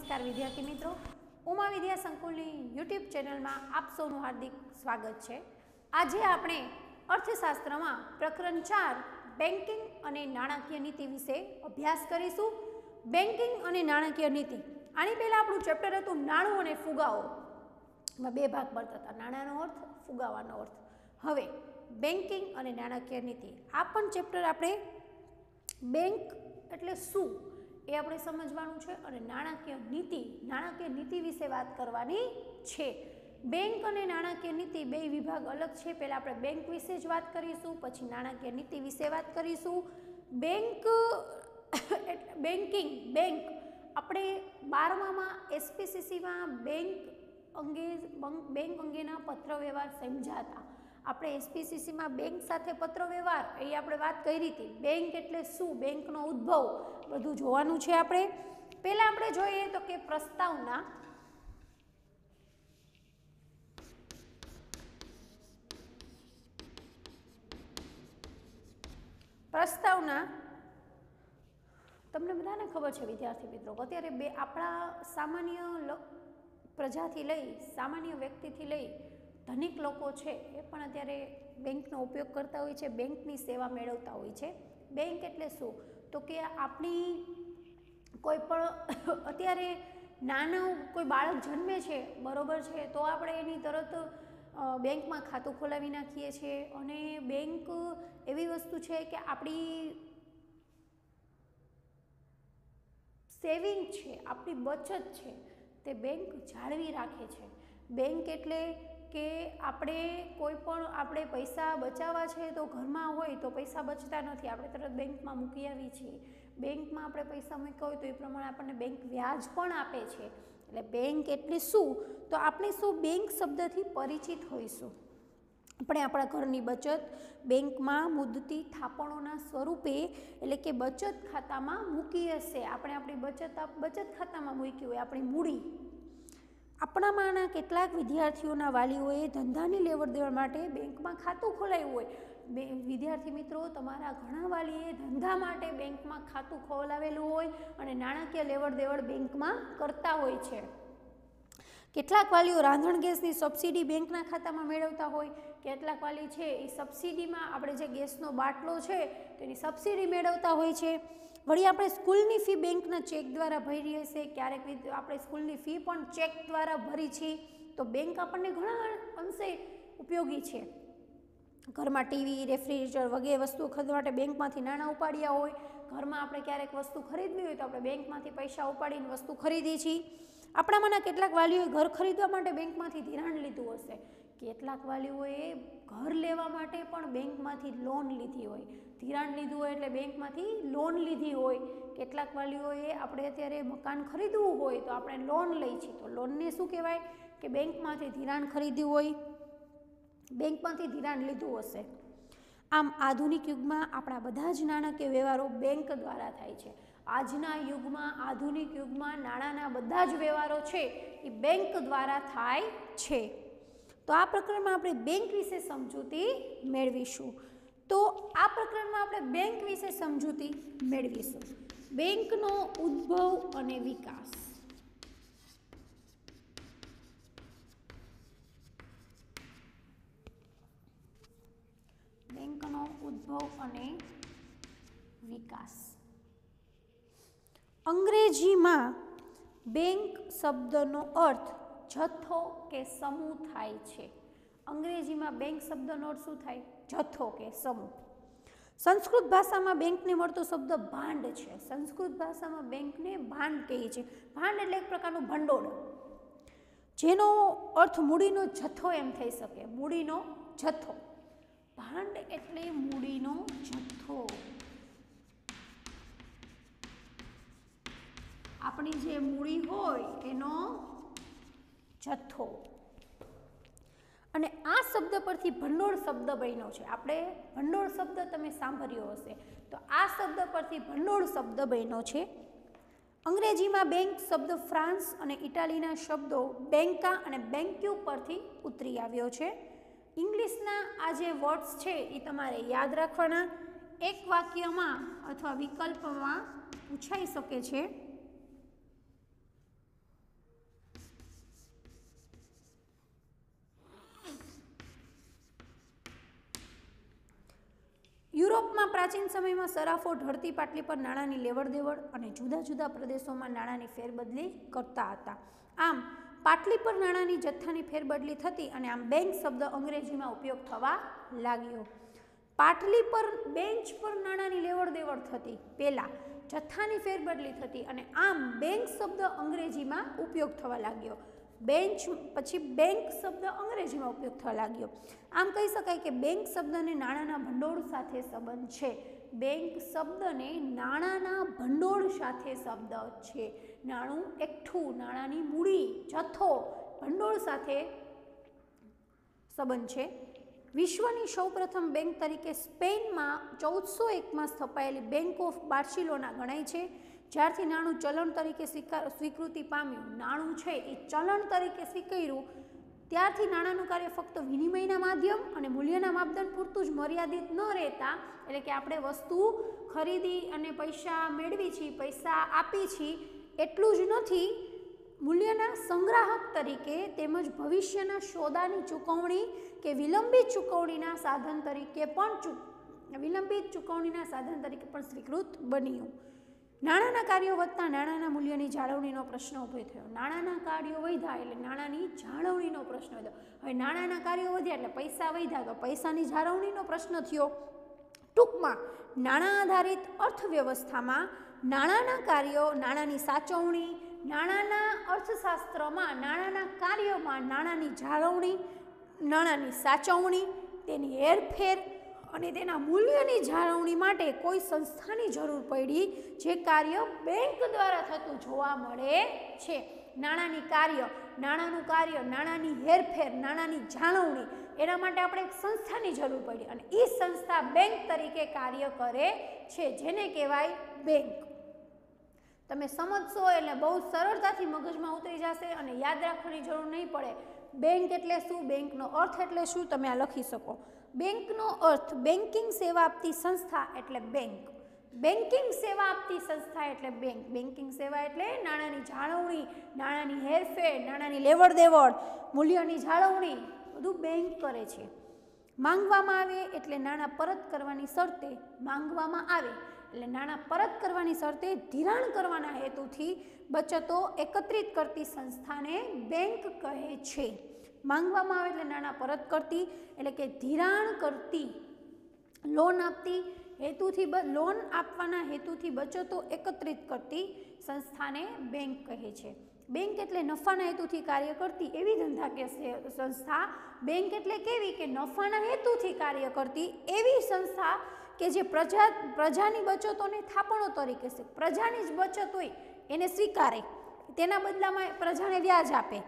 नमस्कार विद्यार्थी मित्रों, उमा विद्या संकुलनी यूट्यूब चेनल में आप सौનું हार्दिक स्वागत है। आज આપણે अर्थशास्त्र में प्रकरण 4 बेंकिंग અને નાણાકીય નીતિ વિશે અભ્યાસ કરીશું। બેંકિંગ અને નાણાકીય નીતિ આની પહેલા આપણું ચેપ્ટર હતું નાણું અને ફુગાવો, માં બે ભાગ પડતા હતા, નાણાંનો અર્થ, ફુગાવાનો અર્થ। હવે બેંકિંગ અને નાણાકીય નીતિ આ પણ ચેપ્ટર આપણે બેંક એટલે શું એ આપણે સમજવાનું છે અને નાણાકીય નીતિ વિશે વાત કરવાની છે। બેંક અને નાણાકીય નીતિ બે વિભાગ અલગ છે। પહેલા આપણે બેંક વિશે જ વાત કરીશું, પછી નાણાકીય નીતિ વિશે વાત કરીશું। બેંક આપણે 12માં એસપીસીસીમાં બેંક અંગેના પત્ર વ્યવહાર સમજાતા। આપણે એસપીસીસીમાં બેંક સાથે પત્ર વ્યવહાર એ આપણે વાત કરી હતી। બેંક એટલે શું, બેંકનો ઉદ્ભવ બધું જોવાનું છે આપણે। પહેલા આપણે જોઈએ તો કે પ્રસ્તાવના તમને બધાને ખબર છે વિદ્યાર્થી મિત્રો, અત્યારે બે આપણા સામાન્ય પ્રજાથી લઈ, સામાન્ય વ્યક્તિથી લઈ ધનિક લોકો છે એ પણ અત્યારે બેંકનો ઉપયોગ કરતા હોય છે, બેંકની સેવા મેળવતા હોય છે। બેંક એટલે શું તો કે આપણી કોઈ પણ અત્યારે નાનું કોઈ બાળક જન્મે છે બરોબર છે, તો આપણે એની તરત બેંકમાં ખાતું ખોલાવી નાખીએ છીએ। અને બેંક એવી વસ્તુ છે કે આપણી સેવિંગ છે, આપણી બચત છે તે બેંક જાળવી રાખે છે। બેંક એટલે કે આપણે કોઈ પણ આપણે પૈસા બચાવવા છે તો ઘરમાં હોય તો પૈસા બચતા નથી, આપણે તરત બેંકમાં મૂકી આવીએ છીએ। બેંકમાં આપણે પૈસા મૂક્યા હોય તો એ પ્રમાણે આપણને બેંક વ્યાજ પણ આપે છે। એટલે બેંક એટલે શું તો આપણે શું બેંક શબ્દથી પરિચિત હોઈશું। આપણે આપણા ઘરની બચત બેંકમાં મુદતી થાપણોના સ્વરૂપે એટલે કે બચત ખાતામાં મૂકી હશે। આપણે આપણી બચત ખાતામાં મૂકી હોય આપણી મૂડી। આપણામાંના કેટલાક વિદ્યાર્થીઓના વાલીઓએ ધંધાની લેવડ દેવડ માટે બેંકમાં ખાતું ખોલાવ્યું હોય। વિદ્યાર્થી મિત્રો, તમારા ઘણા વાલીએ ધંધા માટે બેંકમાં ખાતું ખોલાવેલું હોય અને નાણાકીય લેવડ દેવડ બેંકમાં કરતા હોય છે। કેટલાક વાલીઓ રાંધણ ગેસની સબસિડી બેંકના ખાતામાં મેળવતા હોય, કેટલાક વાલી છે એ સબસિડીમાં આપણે જે ગેસનો બાટલો છે તેની સબસિડી મેળવતા હોય છે। વળી આપણે સ્કૂલની ફી બેંકના ચેક દ્વારા ભરી હશે, ક્યારેક આપણે સ્કૂલની ફી પણ ચેક દ્વારા ભરી છે, તો બેંક આપણને ઘણા અંશે ઉપયોગી છે। ઘરમાં ટીવી, રેફ્રિજરેટર વગેરે વસ્તુઓ ખરીદવા માટે બેંકમાંથી નાણાં ઉપાડ્યા હોય, ઘરમાં આપણે ક્યારેક વસ્તુ ખરીદવી હોય તો આપણે બેંકમાંથી પૈસા ઉપાડીને વસ્તુ ખરીદીએ છીએ। આપણામાંના કેટલાક વાલીઓએ ઘર ખરીદવા માટે બેંકમાંથી ધિરાણ લીધું હશે, કેટલાક વાલીઓએ ઘર લેવા માટે પણ બેંકમાંથી લોન લીધી હોય, ધિરાણ લીધું હોય એટલે બેંકમાંથી લોન લીધી હોય। કેટલાક વાલીઓએ આપણે અત્યારે મકાન ખરીદવું હોય તો આપણે લોન લઈ છીએ, તો લોનને શું કહેવાય કે બેંકમાંથી ધિરાણ ખરીદ્યું હોય, બેંકમાંથી ધિરાણ લીધું હશે। આમ આધુનિક યુગમાં આપણા બધા જ નાણાકીય વ્યવહારો બેંક દ્વારા થાય છે। આજના યુગમાં, આધુનિક યુગમાં નાણાંના બધા જ વ્યવહારો છે એ બેંક દ્વારા થાય છે। તો આ પ્રકરણમાં આપણે બેંક વિશે સમજૂતી મેળવીશું। તો આ પ્રકરણમાં આપણે બેંક વિશે સમજૂતી મેળવીશું। બેંકનો ઉદ્ભવ અને વિકાસ। બેંકનો ઉદ્ભવ અને વિકાસ। અંગ્રેજીમાં બેંક શબ્દનો અર્થ જથ્થો કે સમૂહ થાય છે। અંગ્રેજીમાં બેંક શબ્દનો અર્થ શું થાય? જથ્થો કે સમૂહ। સંસ્કૃત ભાષામાં બેંકને મળતો શબ્દ ભાંડ છે। સંસ્કૃત ભાષામાં બેંકને ભાંડ કહે છે। ભાંડ એટલે એક પ્રકારનું ભંડોળ, જેનો અર્થ મૂડીનો જથ્થો એમ થઈ શકે, મૂડીનો જથ્થો। ભાંડ એટલે મૂડીનો જથ્થો, આપણી જે મૂડી હોય એનો જથ્થો। અને આ શબ્દ પરથી ભંડોળ શબ્દ બન્યો છે। આપણે ભંડોળ શબ્દ તમે સાંભળ્યો હશે, તો આ શબ્દ પરથી ભંડોળ શબ્દ બન્યો છે। અંગ્રેજીમાં બેંક શબ્દ ફ્રાન્સ અને ઇટાલીના શબ્દો બેંકા અને બેંક્યુ પરથી ઉતરી આવ્યો છે। ઇંગ્લિશના આ જે વર્ડ્સ છે એ તમારે યાદ રાખવાના, એક વાક્યમાં અથવા વિકલ્પમાં પૂછાઈ શકે છે। યુરોપમાં પ્રાચીન સમયમાં સરાફો ઢળતી પાટલી પર નાણાંની લેવડ દેવડ અને જુદા જુદા પ્રદેશોમાં નાણાંની ફેરબદલી કરતા હતા. આમ પાટલી પર નાણાંની જથ્થાની ફેરબદલી થતી અને આમ બેંક શબ્દ અંગ્રેજીમાં ઉપયોગ થવા લાગ્યો. પાટલી પર બેન્ચ પર નાણાંની લેવડ દેવડ થતી, પહેલાં જથ્થાની ફેરબદલી થતી અને આમ બેંક શબ્દ અંગ્રેજીમાં ઉપયોગ થવા લાગ્યો. બેન્ચ પછી બેંક શબ્દ અંગ્રેજીમાં ઉપયોગ થવા લાગ્યો. આમ કહી શકાય કે બેંક શબ્દને નાણાંના ભંડોળ સાથે સંબંધ છે. બેંક શબ્દને નાણાંના ભંડોળ સાથે શબ્દ છે. નાણું એકઠું, નાણાંની મૂડી, જથ્થો, ભંડોળ સાથે સંબંધ છે. વિશ્વની સૌપ્રથમ બેંક તરીકે સ્પેનમાં 1401માં સ્થપાયેલી બેંક ઓફ બાર્સિલોના ગણાય છે. જ્યારથી નાણું ચલણ તરીકે સ્વીકૃતિ પામ્યું, નાણું છે એ ચલણ તરીકે સ્વીકાર્યું, ત્યારથી નાણાંનું કાર્ય ફક્ત વિનિમયના માધ્યમ અને મૂલ્યના માપદંડ પૂરતું જ મર્યાદિત ન રહેતા, એટલે કે આપણે વસ્તુ ખરીદી અને પૈસા મેળવી છીએ, પૈસા આપી છીએ એટલું જ નથી, મૂલ્યના સંગ્રાહક તરીકે તેમજ ભવિષ્યના સોદાની ચૂકવણી કે વિલંબિત ચૂકવણીના સાધન તરીકે પણ સ્વીકૃત બન્યું. નાણાંના કાર્યો વધતા નાણાંના મૂલ્યની જાળવણીનો પ્રશ્ન ઊભો થયો. નાણાંના કાર્યો વધ્યા એટલે નાણાંની જાળવણીનો પ્રશ્ન વધ્યો. હવે નાણાંના કાર્યો વધ્યા એટલે પૈસા વધ્યા તો પૈસાની જાળવણીનો પ્રશ્ન થયો. ટૂંકમાં નાણાં આધારિત અર્થવ્યવસ્થામાં નાણાંના કાર્યો, નાણાંની સાચવણી, નાણાંના અર્થશાસ્ત્રમાં નાણાંના કાર્યોમાં નાણાંની જાળવણી, નાણાંની સાચવણી, તેની હેરફેર અને તેના મૂલ્યની જાળવણી માટે કોઈ સંસ્થાની જરૂર પડી, જે કાર્ય બેંક દ્વારા થતું જોવા મળે છે. નાણાંનું કાર્ય, નાણાંની હેરફેર, નાણાંની જાળવણી, એના માટે આપણે એક સંસ્થાની જરૂર પડી અને એ સંસ્થા બેંક તરીકે કાર્ય કરે છે, જેને કહેવાય બેંક. તમે સમજશો એટલે બહુ સરળતાથી મગજમાં ઉતરી જશે અને યાદ રાખવાની જરૂર નહીં પડે. બેંક એટલે શું, બેંકનો અર્થ એટલે શું, તમે આ લખી શકો. બેંકનો અર્થ બેન્કિંગ સેવા આપતી સંસ્થા એટલે બેંક. બેન્કિંગ સેવા આપતી સંસ્થા એટલે બેંક. બેન્કિંગ સેવા એટલે નાણાંની જાળવણી, નાણાંની હેરફેર, નાણાંની લેવડ દેવડ, મૂલ્યની જાળવણી બધું બેંક કરે છે. માંગવામાં આવે એટલે નાણાં પરત કરવાની શરતે નાણાં પરત કરવાની શરતે ધિરાણ કરવાના હેતુથી બચતો એકત્રિત કરતી સંસ્થાને બેંક કહે છે. માંગવામાં આવે એટલે નાણાં પરત કરતી, એટલે કે ધિરાણ કરતી, લોન આપવાના હેતુથી બચતો એકત્રિત કરતી સંસ્થાને બેંક કહે છે. બેંક એટલે નફાના હેતુથી કાર્ય કરતી એવી ધંધાકીય સંસ્થા. બેંક એટલે કેવી કે નફાના હેતુથી કાર્ય કરતી એવી સંસ્થા કે જે પ્રજાની બચતોને થાપણો તરીકે છે, પ્રજાની જ બચત હોય એને સ્વીકારે, તેના બદલામાં પ્રજાને વ્યાજ આપે,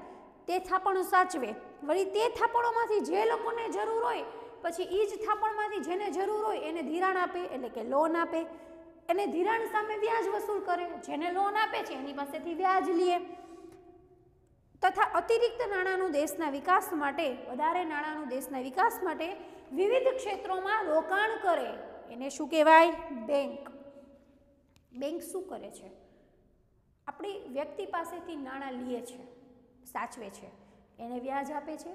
તે થાપણો સાચવે, વળી તે થાપણોમાંથી જે લોકોને જરૂર હોય પછી એ જ થાપણમાંથી જેને જરૂર હોય એને ધિરાણ આપે, એટલે કે લોન આપે, એને ધિરાણ સામે વ્યાજ વસૂલ કરે, જેને લોન આપે છે એની પાસેથી વ્યાજ લે, તથા અતિરિક્ત નાણાંનું દેશના વિકાસ માટે, વધારે નાણાંનું દેશના વિકાસ માટે વિવિધ ક્ષેત્રોમાં રોકાણ કરે, એને શું કહેવાય? બેંક. બેંક શું કરે છે? આપણી વ્યક્તિ પાસેથી નાણાં લે છે, સાચવે છે, એને વ્યાજ આપે છે,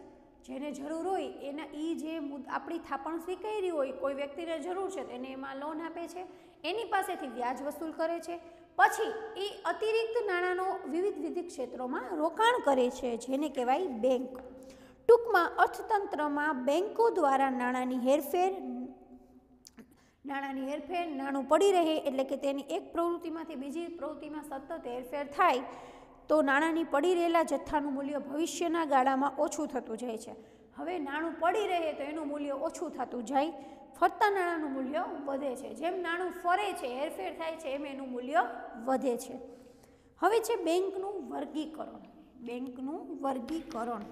જેને જરૂર હોય એને જે આપણી થાપણ સ્વીકારી હોય, કોઈ વ્યક્તિને જરૂર છે એને એમાં લોન આપે છે, એની પાસેથી વ્યાજ વસૂલ કરે છે, પછી એ અતિરિક્ત નાણાંનો વિવિધ ક્ષેત્રોમાં રોકાણ કરે છે, જેને કહેવાય બેંક. ટૂંકમાં અર્થતંત્રમાં બેંકો દ્વારા નાણાંની હેરફેર, નાણું પડી રહે એટલે કે તેની એક પ્રવૃત્તિમાંથી બીજી પ્રવૃત્તિમાં સતત હેરફેર થાય તો નાણાંની પડી રહેલા જથ્થાનું મૂલ્ય ભવિષ્યના ગાળામાં ઓછું થતું જાય છે. હવે નાણું પડી રહે તો એનું મૂલ્ય ઓછું થતું જાય, ફરતા નાણાંનું મૂલ્ય વધે છે. જેમ નાણું ફરે છે, હેરફેર થાય છે, એમ એનું મૂલ્ય વધે છે. હવે છે બેંકનું વર્ગીકરણ. બેંકનું વર્ગીકરણ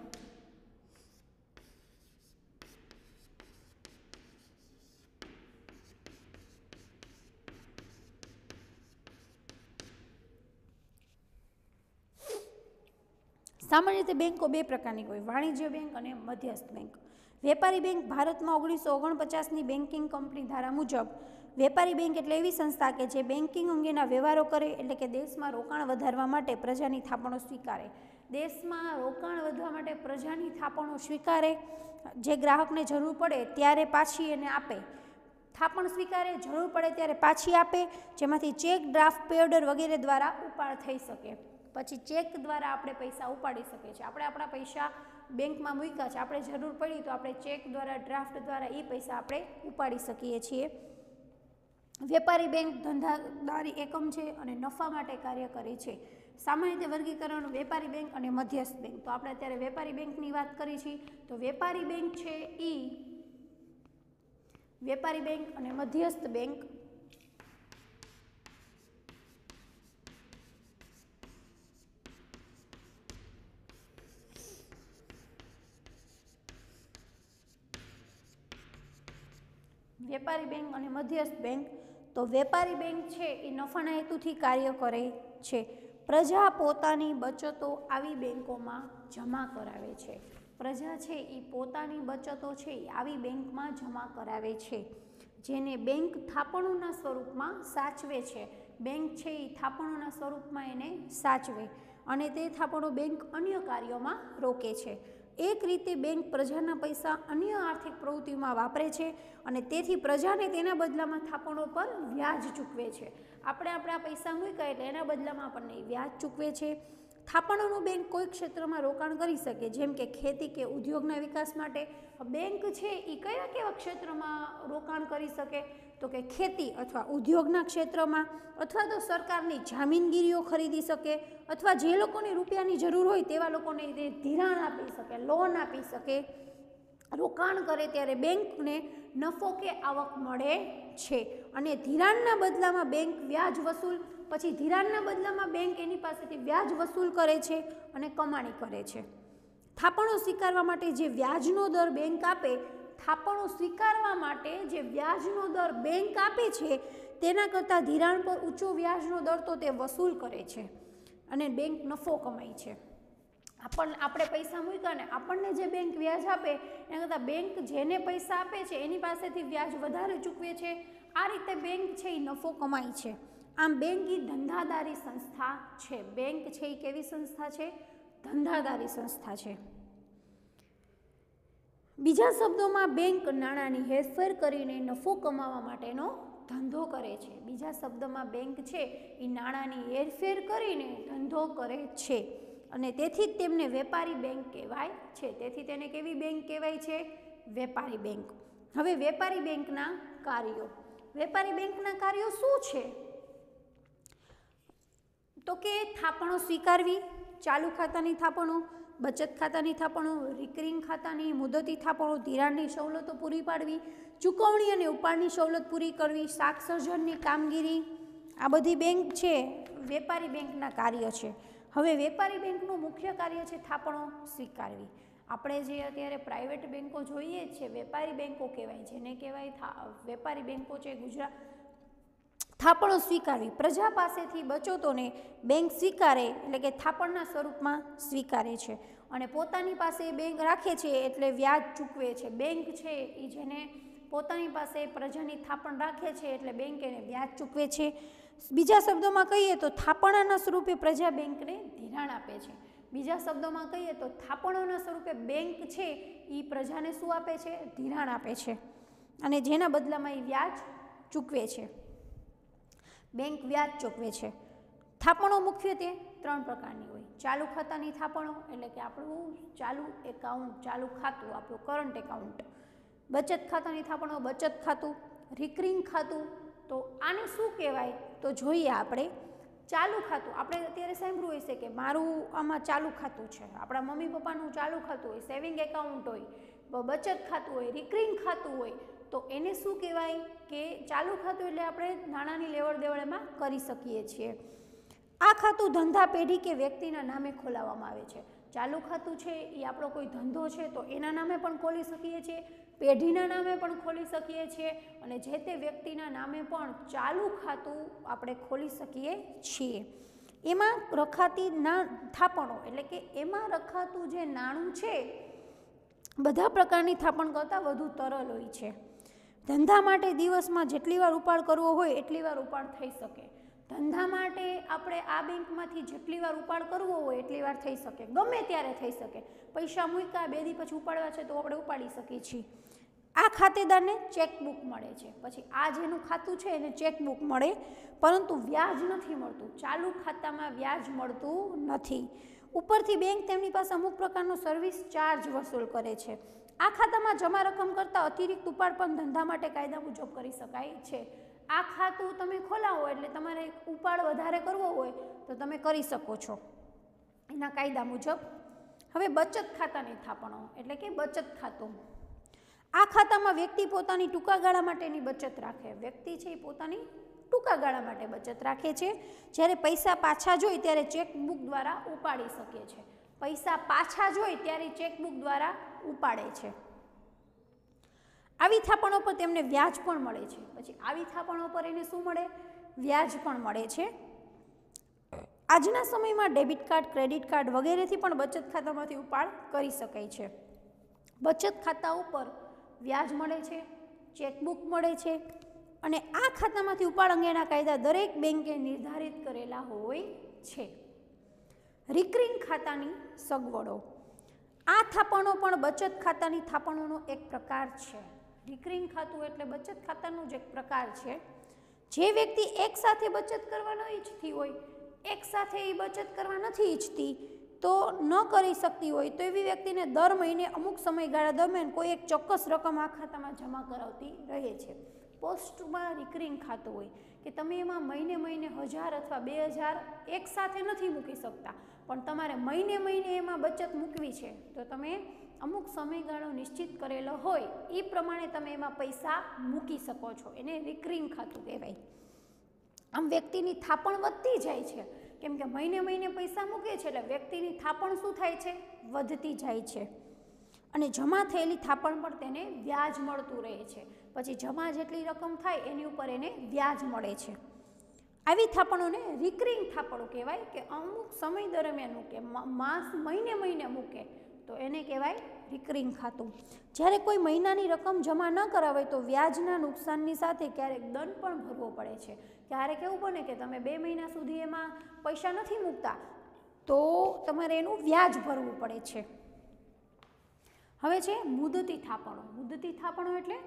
સામાન્ય રીતે બેંકો બે પ્રકારની હોય, વાણિજ્ય બેંક અને મધ્યસ્થ બેંક. વેપારી બેંક ભારતમાં 1949ની બેન્કિંગ કંપની ધારા મુજબ વેપારી બેંક એટલે એવી સંસ્થા કે જે બેન્કિંગ અંગેના વ્યવહારો કરે, એટલે કે દેશમાં રોકાણ વધારવા માટે પ્રજાની થાપણો સ્વીકારે. દેશમાં રોકાણ વધવા માટે પ્રજાની થાપણો સ્વીકારે, જે ગ્રાહકને જરૂર પડે ત્યારે પાછી એને આપે, થાપણ સ્વીકારે, જરૂર પડે ત્યારે પાછી આપે, જેમાંથી ચેક, ડ્રાફ્ટ પે ઓર્ડર વગેરે દ્વારા ઉપાડ થઈ શકે. પછી ચેક દ્વારા આપણે પૈસા ઉપાડી શકીએ છીએ. આપણે આપણા પૈસા બેંકમાં મૂક્યા છે, આપણે જરૂર પડી તો આપણે ચેક દ્વારા, ડ્રાફ્ટ દ્વારા એ પૈસા આપણે ઉપાડી શકીએ છીએ. વેપારી બેંક ધંધાદારી એકમ છે અને નફા માટે કાર્ય કરે છે. સામાન્ય રીતે વર્ગીકરણ વેપારી બેંક અને મધ્યસ્થ બેંક. તો આપણે અત્યારે વેપારી બેંકની વાત કરી છે. તો વેપારી બેંક છે એ વેપારી બેંક અને મધ્યસ્થ બેંક વેપારી બેંક અને મધ્યસ્થ બેંક. તો વેપારી બેંક છે એ નફાના હેતુથી કાર્ય કરે છે. પ્રજા પોતાની બચતો આવી બેંકોમાં જમા કરાવે છે. પ્રજા છે એ પોતાની બચતો છે એ આવી બેંકમાં જમા કરાવે છે, જેને બેંક થાપણોના સ્વરૂપમાં સાચવે છે. બેંક છે એ થાપણોના સ્વરૂપમાં એને સાચવે અને તે થાપણો બેંક અન્ય કાર્યોમાં રોકે છે. એક રીતે બેંક પ્રજાના પૈસા અન્ય આર્થિક પ્રવૃત્તિઓમાં વાપરે છે અને તેથી પ્રજાને તેના બદલામાં થાપણો પર વ્યાજ ચૂકવે છે. આપણે આપણા પૈસા મૂક્યા એટલે એના બદલામાં આપણને વ્યાજ ચૂકવે છે. થાપણોનું બેંક કોઈ ક્ષેત્રમાં રોકાણ કરી શકે, જેમ કે ખેતી કે ઉદ્યોગના વિકાસ માટે. બેંક છે એ કયા કેવા ક્ષેત્રમાં રોકાણ કરી શકે? તો કે ખેતી અથવા ઉદ્યોગના ક્ષેત્રમાં, અથવા તો સરકારની જામીનગીરીઓ ખરીદી શકે, અથવા જે લોકોને રૂપિયાની જરૂર હોય તેવા લોકોને તે ધિરાણ આપી શકે, લોન આપી શકે. રોકાણ કરે ત્યારે બેંકને નફો કે આવક મળે છે અને ધિરાણના બદલામાં બેંક વ્યાજ વસૂલ, પછી ધિરાણના બદલામાં બેંક એની પાસેથી વ્યાજ વસૂલ કરે છે અને કમાણી કરે છે. થાપણો સ્વીકારવા માટે જે વ્યાજનો દર બેંક આપે, થાપણો સ્વીકારવા માટે જે વ્યાજનો દર બેંક આપે છે તેના કરતાં ધિરાણ પર ઊંચો વ્યાજનો દર તો તે વસૂલ કરે છે અને બેંક નફો કમાય છે. આપણે પૈસા મૂક્યા ને આપણને જે બેંક વ્યાજ આપે એના કરતાં બેંક જેને પૈસા આપે છે એની પાસેથી વ્યાજ વધારે ચૂકવે છે. આ રીતે બેંક છે એ નફો કમાય છે. આમ બેંક એ ધંધાદારી સંસ્થા છે. બેંક છે એ કેવી સંસ્થા છે? ધંધાદારી સંસ્થા છે. બીજા શબ્દોમાં બેંક નાણાંની હેરફેર કરીને નફો કમાવા માટેનો ધંધો કરે છે. બીજા શબ્દોમાં બેંક છે એ નાણાંની હેરફેર કરીને ધંધો કરે છે અને તેથી જ તેમને વેપારી બેંક કહેવાય છે. તેથી તેને કેવી બેંક કહેવાય છે? વેપારી બેંક. હવે વેપારી બેંકના કાર્યો. વેપારી બેંકના કાર્યો શું છે? તો કે થાપણો સ્વીકારવી, ચાલુ ખાતાની થાપણો, બચત ખાતાની થાપણો, રિકરિંગ ખાતાની, મુદતી થાપણો, ધિરાણની સવલતો પૂરી પાડવી, ચૂકવણી અને ઉપાડની સવલત પૂરી કરવી, શાક સર્જનની કામગીરી, આ બધી બેંક છે વેપારી બેંકના કાર્ય છે. હવે વેપારી બેંકનું મુખ્ય કાર્ય છે થાપણો સ્વીકારવી. આપણે જે અત્યારે પ્રાઇવેટ બેંકો જોઈએ છે વેપારી બેંકો કહેવાય, જેને કહેવાય વેપારી બેંકો છે ગુજરાત. થાપણો સ્વીકારવી, પ્રજા પાસેથી બચતોને બેંક સ્વીકારે એટલે કે થાપણના સ્વરૂપમાં સ્વીકારે છે અને પોતાની પાસે બેંક રાખે છે એટલે વ્યાજ ચૂકવે છે. બેંક છે એ જેને પોતાની પાસે પ્રજાની થાપણ રાખે છે એટલે બેંક એને વ્યાજ ચૂકવે છે. બીજા શબ્દોમાં કહીએ તો થાપણાના સ્વરૂપે પ્રજા બેંકને ધિરાણ આપે છે. બીજા શબ્દોમાં કહીએ તો થાપણોના સ્વરૂપે બેંક છે એ પ્રજાને શું આપે છે? ધિરાણ આપે છે અને જેના બદલામાં એ વ્યાજ ચૂકવે છે. બેંક વ્યાજ ચૂકવે છે. થાપણો મુખ્યત્વે 3 પ્રકારની હોય. ચાલુ ખાતાની થાપણો એટલે કે આપણું ચાલુ એકાઉન્ટ, ચાલુ ખાતું, આપણું કરંટ એકાઉન્ટ. બચત ખાતાની થાપણો, બચત ખાતું. રિકરિંગ ખાતું, તો આને શું કહેવાય? તો જોઈએ આપણે. ચાલુ ખાતું, આપણે અત્યારે સાંભળ્યું હશે કે મારું આમાં ચાલુ ખાતું છે, આપણા મમ્મી પપ્પાનું ચાલુ ખાતું હોય, સેવિંગ એકાઉન્ટ હોય, બચત ખાતું હોય, રિકરિંગ ખાતું હોય, તો એને શું કહેવાય? કે ચાલુ ખાતું એટલે આપણે નાણાંની લેવડ દેવડ એમાં કરી શકીએ છીએ. આ ખાતું ધંધા, પેઢી કે વ્યક્તિના નામે ખોલાવવામાં આવે છે. ચાલુ ખાતું છે એ આપણો કોઈ ધંધો છે તો એના નામે પણ ખોલી શકીએ છીએ, પેઢીના નામે પણ ખોલી શકીએ છીએ અને જે તે વ્યક્તિના નામે પણ ચાલુ ખાતું આપણે ખોલી શકીએ છીએ. એમાં રખાતી થાપણો એટલે કે એમાં રખાતું જે નાણું છે બધા પ્રકારની થાપણ કરતાં વધુ તરલ હોય છે. ધંધા માટે દિવસમાં જેટલી વાર ઉપાડ કરવો હોય એટલી વાર ઉપાડ થઈ શકે. ધંધા માટે આપણે આ બેંકમાંથી જેટલી વાર ઉપાડ કરવો હોય એટલી વાર થઈ શકે, ગમે ત્યારે થઈ શકે. પૈસા મૂક્યા 2 દી પછી ઉપાડવા છે તો આપણે ઉપાડી શકીએ છીએ. આ ખાતેદારને ચેકબુક મળે છે, પછી આ જેનું ખાતું છે એને ચેકબુક મળે, પરંતુ વ્યાજ નથી મળતું, ચાલુ ખાતામાં વ્યાજ મળતું નથી. ઉપરથી બેંક તેમની પાસે અમુક પ્રકારનો સર્વિસ ચાર્જ વસૂલ કરે છે. આ ખાતામાં જમા રકમ કરતાં અતિરિક્ત ઉપાડ પણ ધંધા માટે કાયદા મુજબ કરી શકાય છે. આ ખાતું તમે ખોલાવો એટલે તમારે ઉપાડ વધારે કરવો હોય તો તમે કરી શકો છો એના કાયદા મુજબ. હવે બચત ખાતાની થાપણો એટલે કે બચત ખાતું. આ ખાતામાં વ્યક્તિ પોતાની ટૂંકા ગાળા માટેની બચત રાખે. વ્યક્તિ છે એ પોતાની ટૂંકા ગાળા માટે બચત રાખે છે. જ્યારે પૈસા પાછા જોઈ ત્યારે ચેકબુક દ્વારા ઉપાડી શકે છે. પૈસા પાછા જોઈ ત્યારે ચેકબુક દ્વારા ઉપાડે છે. આવી થાપણો પર તેમને વ્યાજ પણ મળે છે. પછી આવી થાપણો પર એને શું મળે? વ્યાજ પણ મળે છે. આજના સમયમાં ડેબિટ કાર્ડ, ક્રેડિટ કાર્ડ વગેરેથી પણ બચત ખાતામાંથી ઉપાડ કરી શકાય છે. બચત ખાતા ઉપર વ્યાજ મળે છે, ચેકબુક મળે છે અને આ ખાતામાંથી ઉપાડ અંગેના કાયદા દરેક બેંકે નિર્ધારિત કરેલા હોય છે. રિકરિંગ ખાતાની સગવડો. આ થાપણો પણ બચત ખાતાની થાપણોનો એક પ્રકાર છે. રિકરિંગ ખાતું એટલે બચત ખાતાનો જ એક પ્રકાર છે. જે વ્યક્તિ એકસાથે બચત કરવા ન ઈચ્છતી હોય, એકસાથે એ બચત કરવા નથી ઈચ્છતી તો ન કરી શકતી હોય તો એવી વ્યક્તિને દર મહિને અમુક સમયગાળા દરમિયાન કોઈ એક ચોક્કસ રકમ આ ખાતામાં જમા કરાવતી રહે છે. પોસ્ટમાં રિકરિંગ ખાતું હોય કે તમે એમાં મહિને મહિને 1000 અથવા 2000 એકસાથે નથી મૂકી શકતા, પણ તમારે મહિને મહિને એમાં બચત મૂકવી છે તો તમે અમુક સમયગાળો નિશ્ચિત કરેલો હોય એ પ્રમાણે તમે એમાં પૈસા મૂકી શકો છો. એને રિકરિંગ ખાતું કહેવાય. આમ વ્યક્તિની થાપણ વધતી જાય છે કેમ કે મહિને મહિને પૈસા મૂકે છે એટલે વ્યક્તિની થાપણ શું થાય છે? વધતી જાય છે. અને જમા થયેલી થાપણ પર તેને વ્યાજ મળતું રહે છે. પછી જમા જેટલી રકમ થાય એની ઉપર એને વ્યાજ મળે છે. આવી થાપણોને રિકરિંગ થાપણો કહેવાય કે અમુક સમય દરમિયાન મૂકે, માસ મહિને મહિને મૂકે તો એને કહેવાય રિકરિંગ ખાતું. જ્યારે કોઈ મહિનાની રકમ જમા ન કરાવે તો વ્યાજના નુકસાનની સાથે ક્યારેક દંડ પણ ભરવો પડે છે. ક્યારેક એવું બને કે તમે 2 મહિના સુધી એમાં પૈસા નથી મૂકતા તો તમારે એનું વ્યાજ ભરવું પડે છે. હવે છે મુદતી થાપણો. મુદતી થાપણો એટલે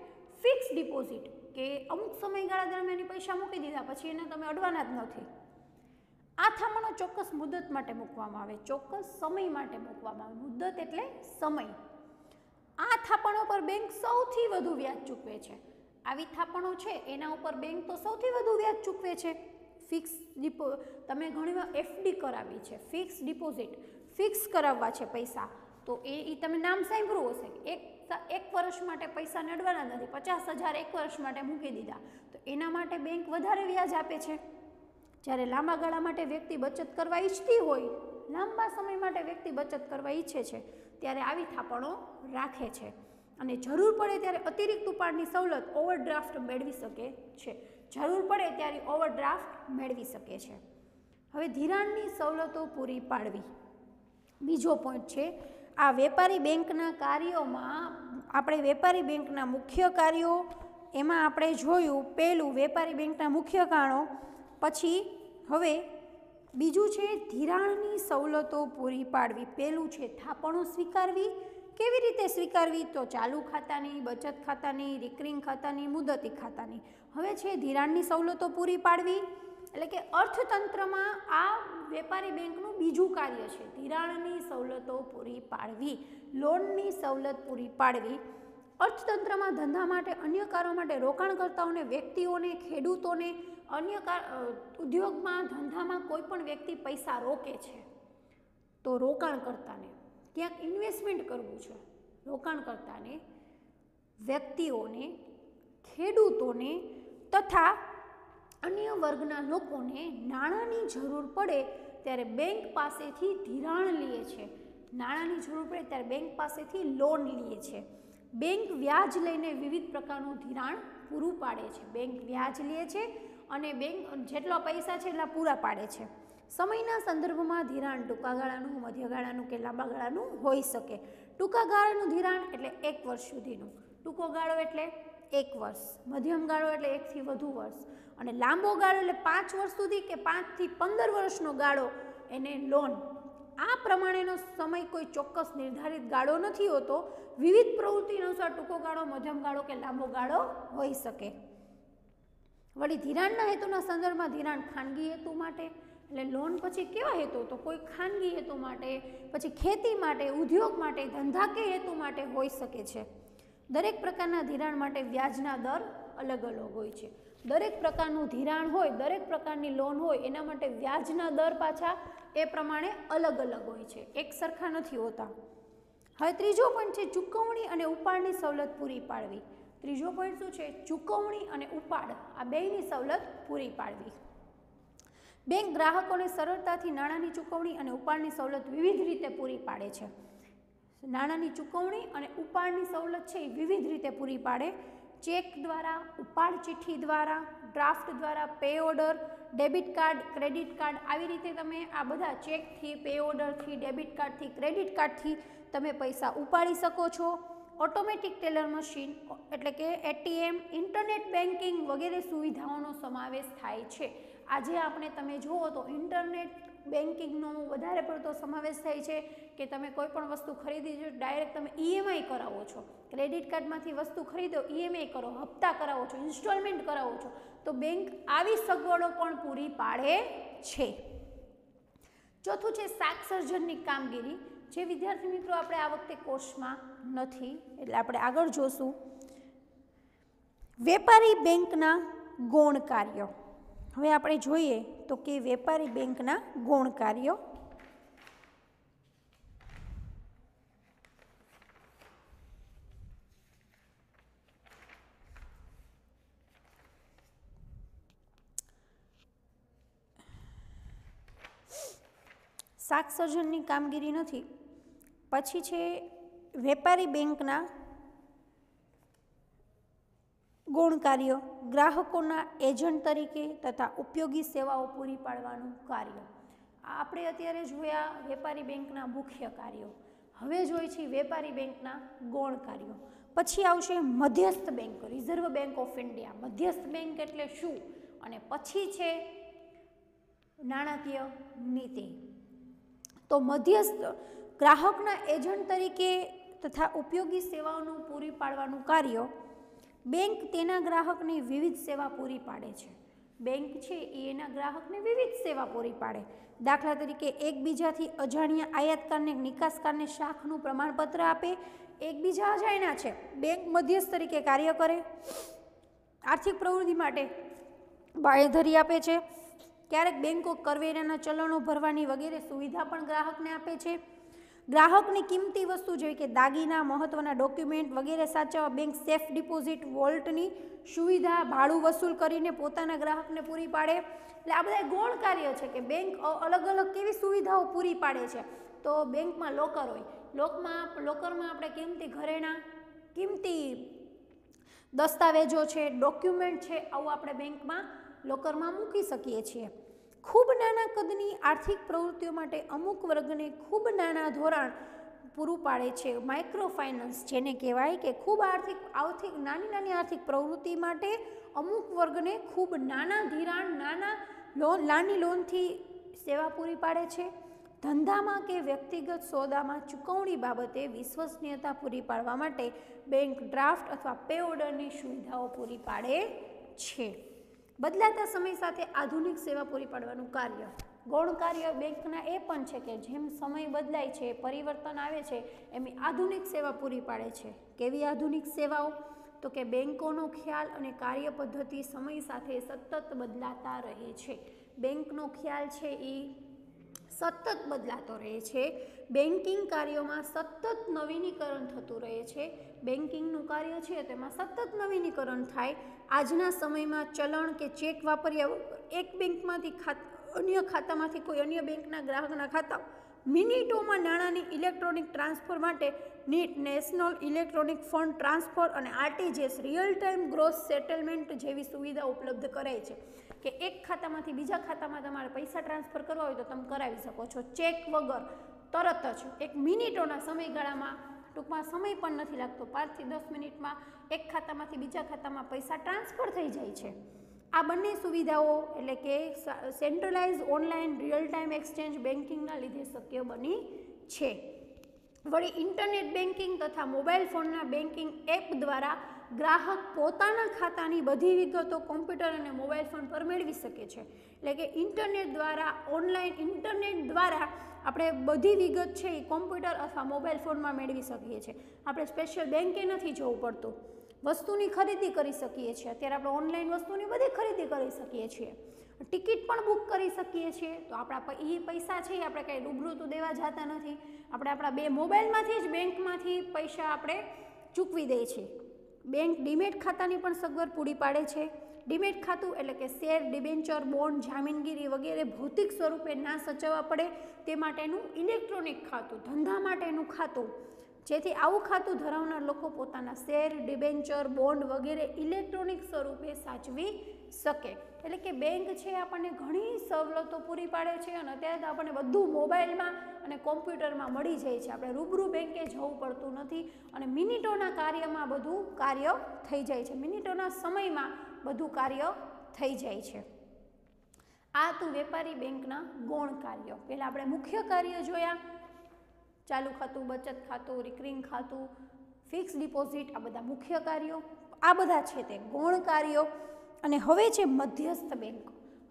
ફિક્સ ડિપોઝિટ કે અમુક સમયગાળા દરમિયાન પૈસા મૂકી દીધા પછી એને તમે અડવાના જ નથી. આ થાપણો ચોક્કસ મુદત માટે મૂકવામાં આવે, ચોક્કસ સમય માટે મૂકવામાં આવે. મુદત એટલે સમય. આ થાપણો પર બેંક સૌથી વધુ વ્યાજ ચૂકવે છે. આવી થાપણો છે એના ઉપર બેંક તો સૌથી વધુ વ્યાજ ચૂકવે છે. ફિક્સ તમે ઘણીવાર એફડી કરાવી છે, ફિક્સ ડિપોઝિટ, ફિક્સ કરાવવા છે પૈસા તો એ તમે નામ સાંભળ્યું હશે કે એક વર્ષ માટે પૈસા નડવાના નથી, 50,000 એક વર્ષ માટે મૂકી દીધા તો એના માટે બેંક વધારે વ્યાજ આપે છે. જ્યારે લાંબા ગાળા માટે વ્યક્તિ બચત કરવા ઈચ્છતી હોય, લાંબા સમય માટે વ્યક્તિ બચત કરવા ઈચ્છે છે ત્યારે આવી થાપણો રાખે છે અને જરૂર પડે ત્યારે અતિરિક્ત ઉપાડની સવલત ઓવરડ્રાફ્ટ મેળવી શકે છે. જરૂર પડે ત્યારે ઓવરડ્રાફ્ટ મેળવી શકે છે. હવે ધિરાણની સવલતો પૂરી પાડવી બીજો પોઈન્ટ છે. આ વેપારી બેંકના કાર્યોમાં આપણે વેપારી બેંકના મુખ્ય કાર્યો એમાં આપણે જોયું પહેલું વેપારી બેંકના મુખ્ય કારણો, પછી હવે બીજું છે ધિરાણની સવલતો પૂરી પાડવી. પહેલું છે થાપણો સ્વીકારવી. કેવી રીતે સ્વીકારવી? તો ચાલુ ખાતાની, બચત ખાતાની, રિકરિંગ ખાતાની, મુદતી ખાતાની. હવે છે ધિરાણની સવલતો પૂરી પાડવી એટલે કે અર્થતંત્રમાં આ વેપારી બેંકનું બીજું કાર્ય છે. ધિરાણની સવલતો પૂરી પાડવી, લોનની સવલત પૂરી પાડવી. અર્થતંત્રમાં ધંધા માટે, અન્ય કારો માટે રોકાણકર્તાઓને, વ્યક્તિઓને, ખેડૂતોને, અન્ય ઉદ્યોગમાં, ધંધામાં કોઈ પણ વ્યક્તિ પૈસા રોકે છે તો રોકાણકર્તાને ક્યાંક ઇન્વેસ્ટમેન્ટ કરવું છે, રોકાણકર્તાને, વ્યક્તિઓને, ખેડૂતોને તથા અન્ય વર્ગના લોકોને નાણાંની જરૂર પડે ત્યારે બેંક પાસેથી ધિરાણ લે છે. નાણાંની જરૂર પડે ત્યારે બેંક પાસેથી લોન લે છે. બેંક વ્યાજ લઈને વિવિધ પ્રકારનું ધિરાણ પૂરું પાડે છે. બેંક વ્યાજ લે છે અને બેંક જેટલા પૈસા છે એટલા પૂરા પાડે છે. સમયના સંદર્ભમાં ધિરાણ ટૂંકા ગાળાનું, મધ્ય ગાળાનું કે લાંબા ગાળાનું હોઈ શકે. ટૂંકા ગાળાનું ધિરાણ એટલે 1 વર્ષ સુધીનું, ટૂંકો ગાળો એટલે 1 વર્ષ, મધ્યમ ગાળો એટલે 1 થી વધુ વર્ષ અને લાંબો ગાળો એટલે 5 વર્ષ સુધી કે 5 થી 15 વર્ષનો ગાળો એને લોન. આ પ્રમાણેનો સમય કોઈ ચોક્કસ નિર્ધારિત ગાળો નથી હોતો. વિવિધ પ્રવૃત્તિ અનુસાર ટૂંકો ગાળો, મધ્યમ ગાળો કે લાંબો ગાળો હોઈ શકે. વળી ધિરાણના હેતુના સંદર્ભમાં ધિરાણ ખાનગી હેતુ માટે, એટલે લોન પછી કેવા હેતુ, તો કોઈ ખાનગી હેતુ માટે, પછી ખેતી માટે, ઉદ્યોગ માટે, ધંધાકીય હેતુ માટે હોઈ શકે છે. દરેક પ્રકારના ધિરાણ માટે વ્યાજના દર અલગ અલગ હોય છે. દરેક પ્રકારનું ધિરાણ હોય, દરેક પ્રકારની લોન હોય, એના માટે વ્યાજના દર પાછા એ પ્રમાણે અલગ અલગ હોય છે, એક સરખા નથી હોતા. હવે ત્રીજો પોઈન્ટ છે ચૂકવણી અને ઉપાડની સવલત પૂરી પાડવી. ત્રીજો પોઈન્ટ શું છે? ચૂકવણી અને ઉપાડ, આ બેયની સવલત પૂરી પાડવી. બેંક ગ્રાહકોને સરળતાથી નાણાંની ચૂકવણી અને ઉપાડની સવલત વિવિધ રીતે પૂરી પાડે છે. નાણાંની ચૂકવણી અને ઉપાડની સવલત છે એ વિવિધ રીતે પૂરી પાડે. ચેક દ્વારા, ઉપાડ ચિઠ્ઠી દ્વારા, ડ્રાફ્ટ દ્વારા, pay order, debit card, credit card, આવી રીતે તમે આ બધા ચેકથી, પે ઓર્ડરથી, ડેબિટ કાર્ડથી, ક્રેડિટ કાર્ડથી તમે પૈસા ઉપાડી શકો છો. ઓટોમેટિક ટેલર મશીન એટલે કે એટીએમ, ઇન્ટરનેટ બેન્કિંગ વગેરે સુવિધાઓનો સમાવેશ થાય છે. આજે આપણે તમે જુઓ તો ઇન્ટરનેટ બેન્કિંગનો વધારે પડતો સમાવેશ થાય છે કે તમે કોઈ પણ વસ્તુ ખરીદી છો ડાયરેક્ટ તમે ઈએમઆઈ કરાવો છો, ક્રેડિટ કાર્ડમાંથી વસ્તુ ખરીદો ઈએમઆઈ કરો, હપ્તા કરાવો છો, ઇન્સ્ટોલમેન્ટ કરાવો છો, તો બેંક આવી સગવડો પણ પૂરી પાડે છે. ચોથું છે શાક સર્જનની કામગીરી, જે વિદ્યાર્થી મિત્રો આપણે આ વખતે કોર્સમાં નથી એટલે આપણે આગળ જોશું. વેપારી બેંકના ગૌણ કાર્યો. હવે આપણે જોઈએ તો કે વેપારી બેંકના ગૌણ કાર્યો. શાક સર્જનની કામગીરી નથી. પછી છે વેપારી બેંકના ગૌણ કાર્યો, ગ્રાહકોના એજન્ટ તરીકે તથા ઉપયોગી સેવાઓ પૂરી પાડવાનું કાર્ય. આપણે અત્યારે જોયા વેપારી બેંકના મુખ્ય કાર્યો, હવે જોઈએ છીએ વેપારી બેંકના ગૌણ કાર્યો. પછી આવશે મધ્યસ્થ bank, reserve Bank of India. મધ્યસ્થ બેંક એટલે શું? અને પછી છે નાણાકીય નીતિ. તો મધ્યસ્થ ગ્રાહકના એજન્ટ તરીકે તથા ઉપયોગી સેવાઓનું પૂરી પાડવાનું કાર્ય. બેંક તેના ગ્રાહકને વિવિધ સેવા પૂરી પાડે છે. બેંક છે એ એના ગ્રાહકને વિવિધ સેવા પૂરી પાડે. દાખલા તરીકે એકબીજાથી અજાણ્યા આયાતકારને નિકાસકારને શાખનું પ્રમાણપત્ર આપે. એકબીજા અજાણ્યા છે, બેંક મધ્યસ્થ તરીકે કાર્ય કરે. આર્થિક પ્રવૃત્તિ માટે બાંયધરી આપે છે. ક્યારેક બેંકો કરવેરાના ચલણો ભરવાની વગેરે સુવિધા પણ ગ્રાહકને આપે છે. ગ્રાહકની કિંમતી વસ્તુ જેવી કે દાગીના, મહત્વના ડોક્યુમેન્ટ વગેરે સાચવવા બેંક સેફ ડિપોઝિટ વોલ્ટની સુવિધા ભાડું વસૂલ કરીને પોતાના ગ્રાહકને પૂરી પાડે. એટલે આ બધા ગૌણ કાર્ય છે કે બેંક અલગ અલગ કેવી સુવિધાઓ પૂરી પાડે છે. તો બેંકમાં લોકર હોય, લોકરમાં આપણે કિંમતી ઘરેણાં, કિંમતી દસ્તાવેજો છે, ડોક્યુમેન્ટ છે, આવું આપણે બેંકમાં લોકરમાં મૂકી શકીએ છીએ. ખૂબ નાના કદની આર્થિક પ્રવૃત્તિઓ માટે અમુક વર્ગને ખૂબ નાના ધોરણ પૂરું પાડે છે. માઇક્રો ફાઇનાન્સ જેને કહેવાય કે ખૂબ નાની આર્થિક પ્રવૃત્તિ માટે અમુક વર્ગને ખૂબ નાના ધિરાણ, નાની લોનથી સેવા પૂરી પાડે છે. ધંધામાં કે વ્યક્તિગત સોદામાં ચૂકવણી બાબતે વિશ્વસનીયતા પૂરી પાડવા માટે બેંક ડ્રાફ્ટ અથવા પે ઓર્ડરની સુવિધાઓ પૂરી પાડે છે. બદલાતા સમય સાથે આધુનિક સેવા પૂરી પાડવાનું કાર્ય. ગૌણ કાર્ય બેંકના એ પણ છે કે જેમ સમય બદલાય છે, પરિવર્તન આવે છે, એમ આધુનિક સેવા પૂરી પાડે છે. કેવી આધુનિક સેવાઓ? તો કે બેંકોનો ખ્યાલ અને કાર્ય પદ્ધતિ સમય સાથે સતત બદલાતા રહે છે. બેંકનો ખ્યાલ છે એ સતત બદલાતો રહે છે. બેન્કિંગ કાર્યોમાં સતત નવીનીકરણ થતું રહે છે. બેન્કિંગનું કાર્ય છે તેમાં સતત નવીનીકરણ થાય. આજના સમયમાં ચલણ કે ચેક વાપર્યા એક બેંકમાંથી અન્ય ખાતામાંથી કોઈ અન્ય બેંકના ગ્રાહકના ખાતા મિનિટોમાં નાણાંની ઇલેક્ટ્રોનિક ટ્રાન્સફર માટે NEFT, national electronic fund transfer અને RTGS real time gross settlement જેવી સુવિધા ઉપલબ્ધ કરાય છે કે એક ખાતામાંથી બીજા ખાતામાં તમારે પૈસા ટ્રાન્સફર કરવા હોય તો તમે કરાવી શકો છો ચેક વગર, તરત જ એક મિનિટોના સમયગાળામાં. ટૂંકમાં સમય પણ નથી લાગતો, 5 થી 10 મિનિટમાં એક ખાતામાંથી બીજા ખાતામાં પૈસા ટ્રાન્સફર થઈ જાય છે. આ બંને સુવિધાઓ એટલે કે centralise online real time exchange બેન્કિંગના લીધે શક્ય બની છે. વળી ઇન્ટરનેટ બેન્કિંગ તથા મોબાઈલ ફોનના બેન્કિંગ એપ દ્વારા ગ્રાહક પોતાના ખાતાની બધી વિગતો કોમ્પ્યુટર અને મોબાઈલ ફોન પર મેળવી શકે છે. એટલે કે ઇન્ટરનેટ દ્વારા ઓનલાઈન ઇન્ટરનેટ દ્વારા આપણે બધી વિગત છે એ કોમ્પ્યુટર અથવા મોબાઈલ ફોનમાં મેળવી શકીએ છીએ. આપણે સ્પેશિયલ બેંકે નથી જવું પડતું. વસ્તુની ખરીદી કરી શકીએ છીએ. અત્યારે આપણે ઓનલાઈન વસ્તુની બધી ખરીદી કરી શકીએ છીએ. ટિકિટ પણ બુક કરી શકીએ છીએ. તો આપણા એ પૈસા છે આપણે કંઈ રૂબરૂ તો દેવા જતા નથી. આપણે આપણા બે મોબાઈલમાંથી જ બેંકમાંથી પૈસા આપણે ચૂકવી દઈએ છીએ. બેંક ડીમેટ ખાતાની પણ સગવડ પૂરી પાડે છે. ડીમેટ ખાતું એટલે કે શેર, ડિબેન્ચર, બોન્ડ, જામીનગીરી વગેરે ભૌતિક સ્વરૂપે ના સચવવા પડે તે માટેનું ઇલેક્ટ્રોનિક ખાતું, ધંધા માટેનું ખાતું, જેથી આવું ખાતું ધરાવનાર લોકો પોતાના શેર, ડિબેન્ચર, બોન્ડ વગેરે ઇલેક્ટ્રોનિક સ્વરૂપે સાચવી શકે. એટલે કે બેંક છે આપણને ઘણી સવલતો પૂરી પાડે છે અને અત્યારે તો આપણને બધું મોબાઈલમાં અને કોમ્પ્યુટરમાં મળી જાય છે. આપણે રૂબરૂ બેંકે જવું પડતું નથી અને મિનિટોના કાર્યમાં બધું કાર્ય થઈ જાય છે. મિનિટોના સમયમાં બધું કાર્ય થઈ જાય છે. આ તો વેપારી બેંકના ગૌણ કાર્યો. પહેલાં આપણે મુખ્ય કાર્ય જોયા, ચાલુ ખાતું, બચત ખાતું, રિકરિંગ ખાતું, ફિક્સ ડિપોઝિટ, આ બધા મુખ્ય કાર્યો. આ બધા છે તે ગૌણ કાર્યો. અને હવે છે મધ્યસ્થ બેંક.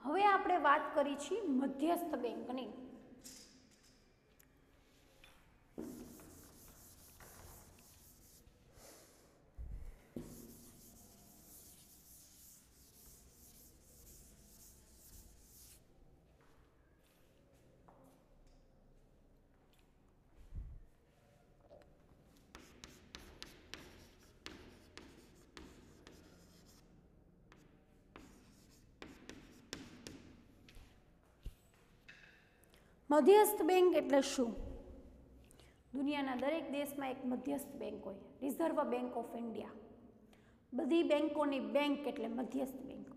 હવે આપણે વાત કરી છીએ મધ્યસ્થ બેંકની. મધ્યસ્થ બેંક એટલે શું? દુનિયાના દરેક દેશમાં એક મધ્યસ્થ બેંક હોય, રિઝર્વ બેંક ઓફ ઇન્ડિયા. બધી બેંકોની બેંક એટલે મધ્યસ્થ બેંક,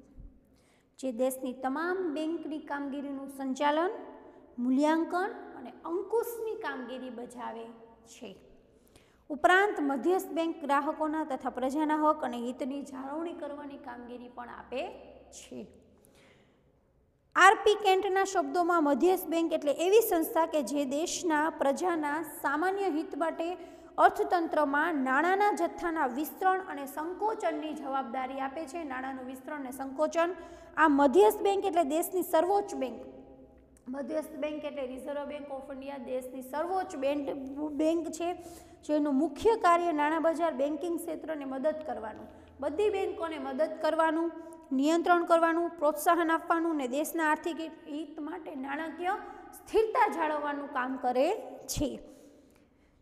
જે દેશની તમામ બેંકની કામગીરીનું સંચાલન, મૂલ્યાંકન અને અંકુશની કામગીરી બજાવે છે. ઉપરાંત મધ્યસ્થ બેંક ગ્રાહકોના તથા પ્રજાના હક અને હિતની જાળવણી કરવાની કામગીરી પણ આપે છે. આરપી કેન્ટના શબ્દોમાં મધ્યસ્થ બેંક એટલે એવી સંસ્થા કે જે દેશના પ્રજાના સામાન્ય હિત માટે અર્થતંત્રમાં નાણાંના જથ્થાના વિસ્તરણ અને સંકોચનની જવાબદારી આપે છે. નાણાંનું વિસ્તરણ અને સંકોચન. આ મધ્યસ્થ બેંક એટલે દેશની સર્વોચ્ચ બેંક. મધ્યસ્થ બેંક એટલે રિઝર્વ બેંક ઓફ ઇન્ડિયા દેશની સર્વોચ્ચ બેંક છે, જેનું મુખ્ય કાર્ય નાણાં બજાર, બેન્કિંગ ક્ષેત્રને મદદ કરવાનું, બધી બેંકોને મદદ કરવાનું, નિયંત્રણ કરવાનું, પ્રોત્સાહન આપવાનું અને દેશના આર્થિક હિત માટે નાણાકીય સ્થિરતા જાળવવાનું કામ કરે છે.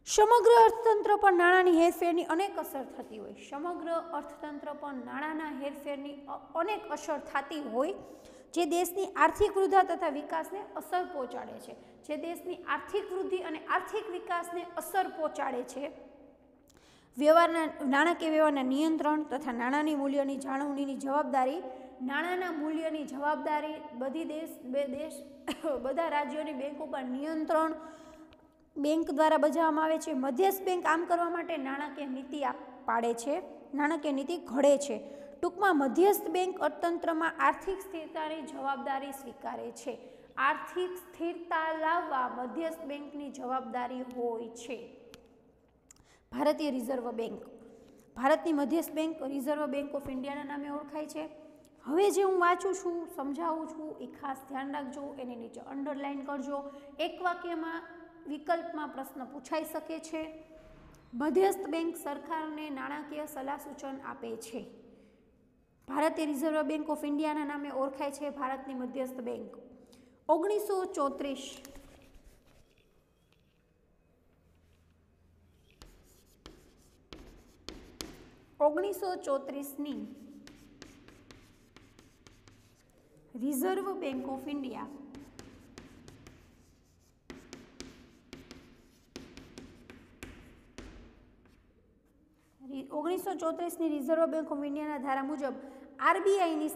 સમગ્ર અર્થતંત્ર પર નાણાંની હેરફેરની અનેક અસર થતી હોય. સમગ્ર અર્થતંત્ર પર નાણાંના હેરફેરની અનેક અસર થતી હોય, જે દેશની આર્થિક વૃદ્ધિ તથા વિકાસને અસર પહોંચાડે છે. જે દેશની આર્થિક વૃદ્ધિ અને આર્થિક વિકાસને અસર પહોંચાડે છે. નાણાકીય વ્યવહારના નિયંત્રણ તથા નાણાંની મૂલ્યની જાળવણીની જવાબદારી, નાણાંના મૂલ્યની જવાબદારી બધા રાજ્યોની બેંકો પર નિયંત્રણ બેંક દ્વારા બજાવવામાં આવે છે. મધ્યસ્થ બેંક આમ કરવા માટે નાણાકીય નીતિ પાડે છે, નાણાકીય નીતિ ઘડે છે. ટૂંકમાં મધ્યસ્થ બેંક અર્થતંત્રમાં આર્થિક સ્થિરતાની જવાબદારી સ્વીકારે છે. આર્થિક સ્થિરતા લાવવા મધ્યસ્થ બેંકની જવાબદારી હોય છે. ભારતીય રિઝર્વ બેંક. ભારતની મધ્યસ્થ બેંક રિઝર્વ બેંક ઓફ ઇન્ડિયાના નામે ઓળખાય છે. હવે જે હું વાંચું છું, સમજાવું છું, એ ખાસ ધ્યાન રાખજો, એની નીચે અંડરલાઇન કરજો. એક વાક્યમાં વિકલ્પમાં પ્રશ્ન પૂછાઈ શકે છે. મધ્યસ્થ બેંક સરકારને નાણાકીય સલાહ સૂચન આપે છે. ભારતીય રિઝર્વ બેંક ઓફ ઇન્ડિયાના નામે ઓળખાય છે ભારતની મધ્યસ્થ બેંક. 1934ની રિઝર્વ બેંક ઓફ ઇન્ડિયા ની રિઝર્વ બેંક ઓફ ઇન્ડિયાના ધારા મુજબ આરબીઆઈની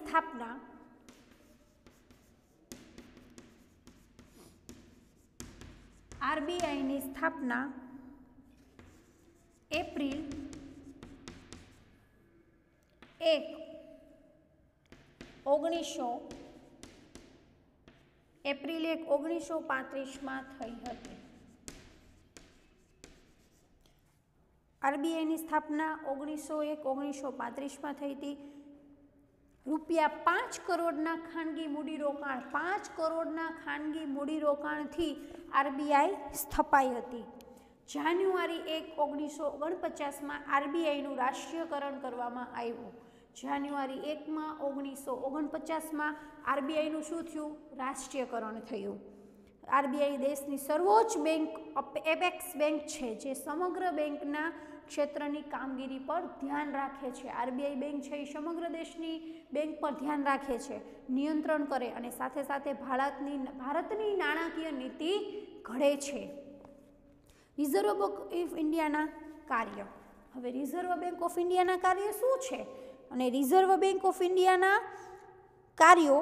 સ્થાપના એપ્રિલ 1, એપ્રિલ 1, 1935 થઈ હતી। આરબીઆઈની સ્થાપના 1901, 1935 થઈ હતી। ₹5 કરોડના ખાનગી મૂડીરોકાણ 5 કરોડના ખાનગી મૂડીરોકાણથી આરબીઆઈ સ્થપાઈ હતી। જાન્યુઆરી 1, 1949 આરબીઆઈનું રાષ્ટ્રીયકરણ કરવામાં આવ્યું। જાન્યુઆરી 1, 1949 આરબીઆઈનું શું થયું? રાષ્ટ્રીયકરણ થયું। આરબીઆઈ દેશની સર્વોચ્ચ બેંક એપેક્સ બેંક છે, જે સમગ્ર બેંકના ક્ષેત્રની કામગીરી પર ધ્યાન રાખે છે। આરબીઆઈ બેંક છે એ સમગ્ર દેશની બેંક પર ધ્યાન રાખે છે, નિયંત્રણ કરે અને સાથે સાથે ભારતની નાણાકીય નીતિ ઘડે છે। રિઝર્વ બેંક ઓફ ઇન્ડિયાના કાર્ય। હવે રિઝર્વ બેંક ઓફ ઇન્ડિયાના કાર્ય શું છે? અને રિઝર્વ બેંક ઓફ ઇન્ડિયાના કાર્યો